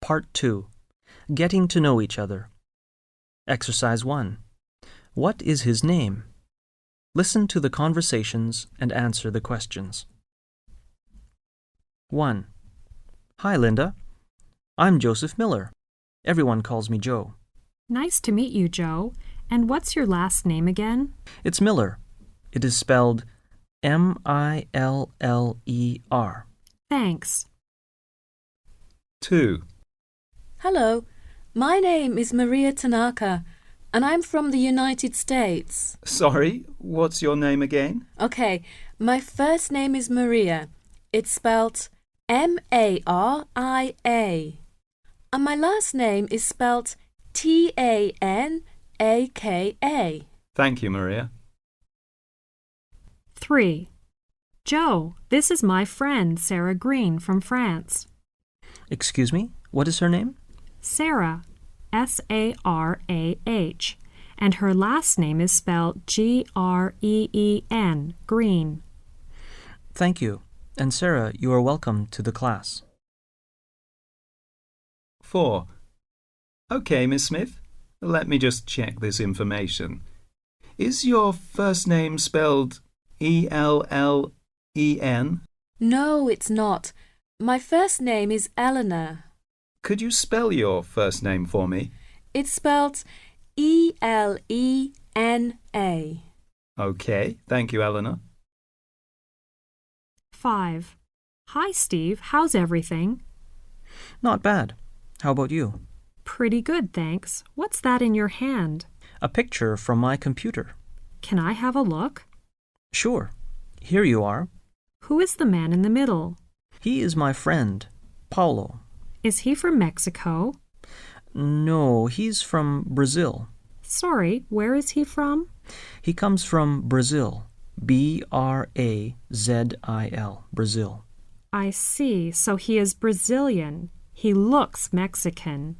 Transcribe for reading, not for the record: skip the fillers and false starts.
Part 2. Getting to know each other. Exercise 1. What is his name? Listen to the conversations and answer the questions. 1. Hi, Linda. I'm Joseph Miller. Everyone calls me Joe. Nice to meet you, Joe. And what's your last name again? It's Miller. It is spelled Miller. Thanks. 2. Hello, my name is Maria Tanaka, and I'm from the United States. Sorry, what's your name again? Okay, my first name is Maria. It's spelt Maria. And my last name is spelt Tanaka. Thank you, Maria. 3. Joe, this is my friend Sarah Green from France. Excuse me? What is her name? Sarah, Sarah, and her last name is spelled Green, Green. Thank you. And Sarah, you are welcome to the class. 4. Okay, Miss Smith, let me just check this information. Is your first name spelled Ellen? No, it's not. My first name is Eleanor. Could you spell your first name for me? It's spelt Elena. Okay, thank you, Eleanor. 5. Hi, Steve. How's everything? Not bad. How about you? Pretty good, thanks. What's that in your hand? A picture from my computer. Can I have a look? Sure. Here you are. Who is the man in the middle? He is my friend, Paulo. Is he from Mexico? No, he's from Brazil. Sorry, where is he from? He comes from Brazil. Brazil, Brazil. I see, so he is Brazilian. He looks Mexican.